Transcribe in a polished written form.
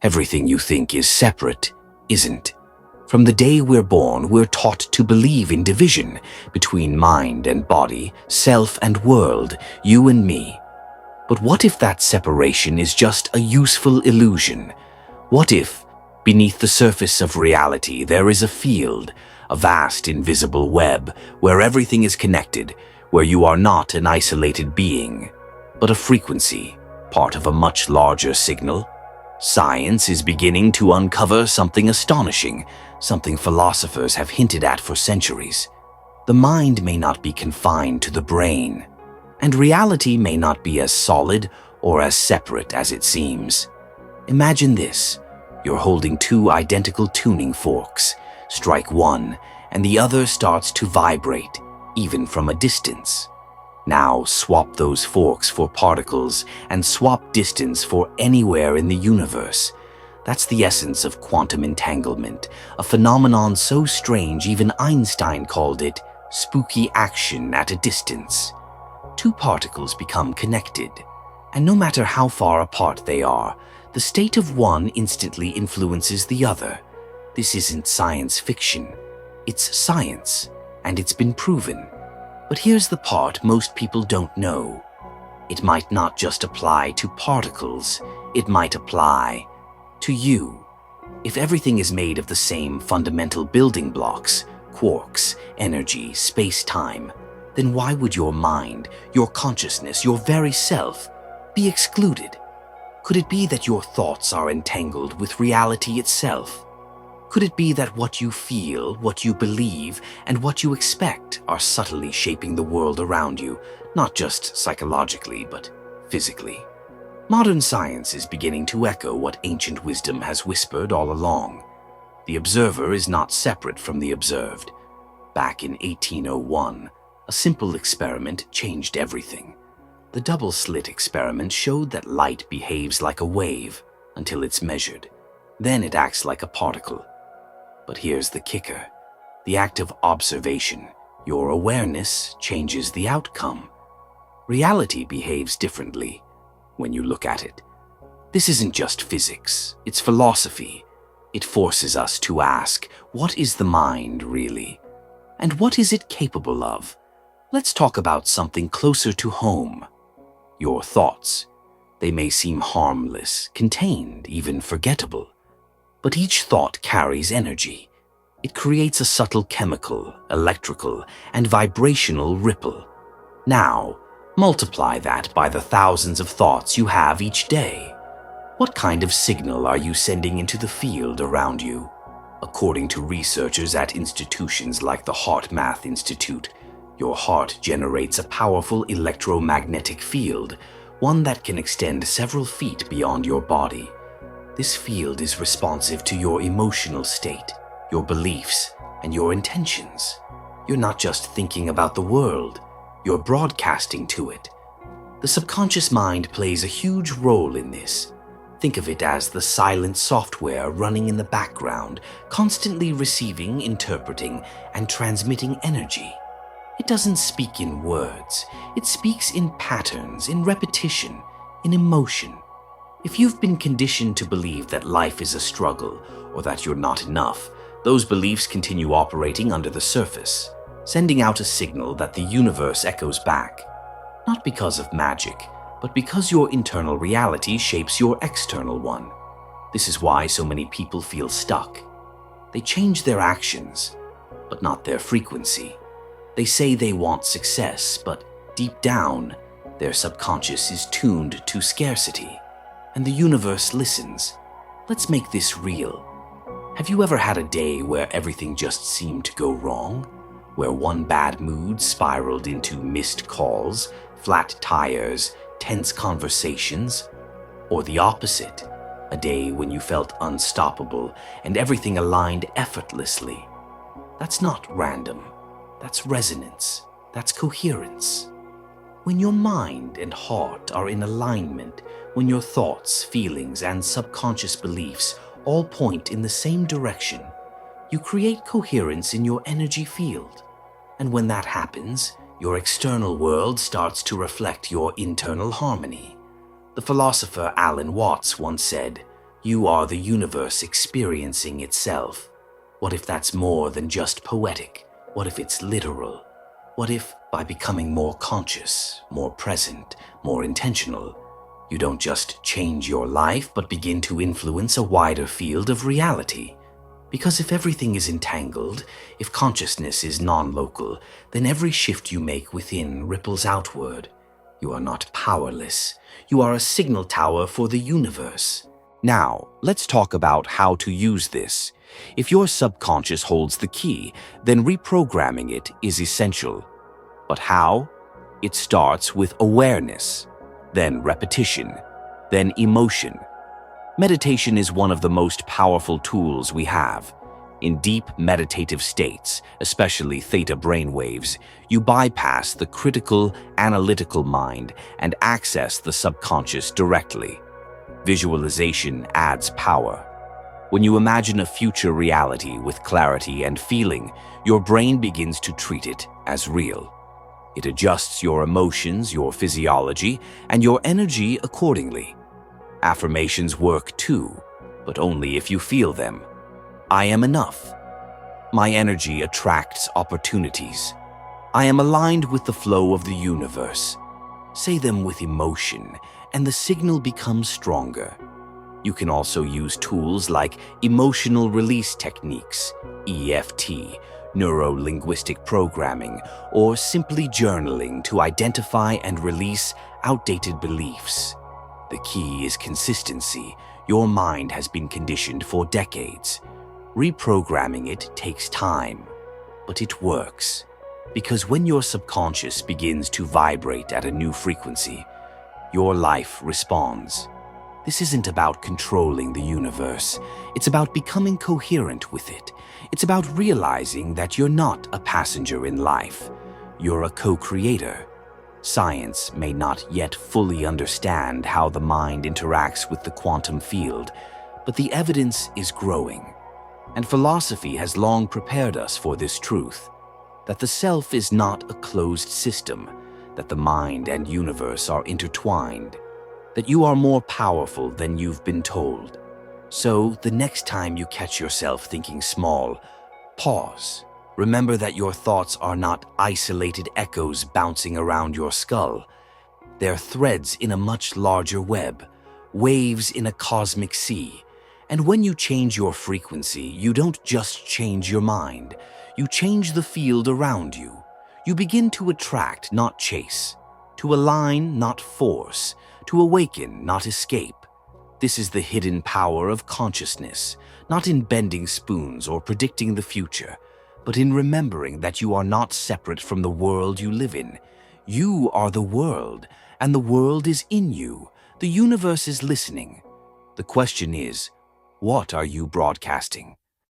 Everything you think is separate isn't. From the day we're born, we're taught to believe in division between mind and body, self and world, you and me. But what if that separation is just a useful illusion? What if, beneath the surface of reality, there is a field, a vast invisible web, where everything is connected, where you are not an isolated being, but a frequency, part of a much larger signal? Science is beginning to uncover something astonishing, something philosophers have hinted at for centuries. The mind may not be confined to the brain, and reality may not be as solid or as separate as it seems. Imagine this. You're holding two identical tuning forks. Strike one, and the other starts to vibrate, even from a distance. Now swap those forks for particles and swap distance for anywhere in the universe. That's the essence of quantum entanglement, a phenomenon so strange even Einstein called it spooky action at a distance. Two particles become connected, and no matter how far apart they are, the state of one instantly influences the other. This isn't science fiction. It's science, and it's been proven. But here's the part most people don't know. It might not just apply to particles, it might apply to you. If everything is made of the same fundamental building blocks, quarks, energy, space-time, then why would your mind, your consciousness, your very self be excluded? Could it be that your thoughts are entangled with reality itself? Could it be that what you feel, what you believe, and what you expect are subtly shaping the world around you, not just psychologically, but physically? Modern science is beginning to echo what ancient wisdom has whispered all along. The observer is not separate from the observed. Back in 1801, a simple experiment changed everything. The double-slit experiment showed that light behaves like a wave until it's measured. Then it acts like a particle. But here's the kicker. The act of observation, your awareness, changes the outcome. Reality behaves differently when you look at it. This isn't just physics, it's philosophy. It forces us to ask, what is the mind really? And what is it capable of? Let's talk about something closer to home. Your thoughts. They may seem harmless, contained, even forgettable. But each thought carries energy. It creates a subtle chemical, electrical, and vibrational ripple. Now, multiply that by the thousands of thoughts you have each day. What kind of signal are you sending into the field around you? According to researchers at institutions like the Heart Math Institute, your heart generates a powerful electromagnetic field, one that can extend several feet beyond your body. This field is responsive to your emotional state, your beliefs, and your intentions. You're not just thinking about the world, you're broadcasting to it. The subconscious mind plays a huge role in this. Think of it as the silent software running in the background, constantly receiving, interpreting, and transmitting energy. It doesn't speak in words, it speaks in patterns, in repetition, in emotion. If you've been conditioned to believe that life is a struggle or that you're not enough, those beliefs continue operating under the surface, sending out a signal that the universe echoes back. Not because of magic, but because your internal reality shapes your external one. This is why so many people feel stuck. They change their actions, but not their frequency. They say they want success, but deep down, their subconscious is tuned to scarcity. And the universe listens. Let's make this real. Have you ever had a day where everything just seemed to go wrong? Where one bad mood spiraled into missed calls, flat tires, tense conversations? Or the opposite, a day when you felt unstoppable and everything aligned effortlessly? That's not random. That's resonance. That's coherence. When your mind and heart are in alignment, when your thoughts, feelings, and subconscious beliefs all point in the same direction, you create coherence in your energy field. And when that happens, your external world starts to reflect your internal harmony. The philosopher Alan Watts once said, You are the universe experiencing itself. What if that's more than just poetic? What if it's literal? What if, by becoming more conscious, more present, more intentional, you don't just change your life, but begin to influence a wider field of reality? Because if everything is entangled, if consciousness is non-local, then every shift you make within ripples outward. You are not powerless. You are a signal tower for the universe. Now, let's talk about how to use this. If your subconscious holds the key, then reprogramming it is essential. But how? It starts with awareness, then repetition, then emotion. Meditation is one of the most powerful tools we have. In deep meditative states, especially theta brainwaves, you bypass the critical, analytical mind and access the subconscious directly. Visualization adds power. When you imagine a future reality with clarity and feeling, your brain begins to treat it as real. It adjusts your emotions, your physiology, and your energy accordingly. Affirmations work too, but only if you feel them. I am enough. My energy attracts opportunities. I am aligned with the flow of the universe. Say them with emotion, and the signal becomes stronger. You can also use tools like emotional release techniques, EFT, neuro-linguistic programming, or simply journaling to identify and release outdated beliefs. The key is consistency. Your mind has been conditioned for decades. Reprogramming it takes time, but it works. Because when your subconscious begins to vibrate at a new frequency, your life responds. This isn't about controlling the universe. It's about becoming coherent with it. It's about realizing that you're not a passenger in life. You're a co-creator. Science may not yet fully understand how the mind interacts with the quantum field, but the evidence is growing. And philosophy has long prepared us for this truth, that the self is not a closed system, that the mind and universe are intertwined, that you are more powerful than you've been told. So, the next time you catch yourself thinking small, pause. Remember that your thoughts are not isolated echoes bouncing around your skull. They're threads in a much larger web, waves in a cosmic sea. And when you change your frequency, you don't just change your mind. You change the field around you. You begin to attract, not chase. To align, not force. To awaken, not escape. This is the hidden power of consciousness, not in bending spoons or predicting the future, but in remembering that you are not separate from the world you live in. You are the world, and the world is in you. The universe is listening. The question is, what are you broadcasting?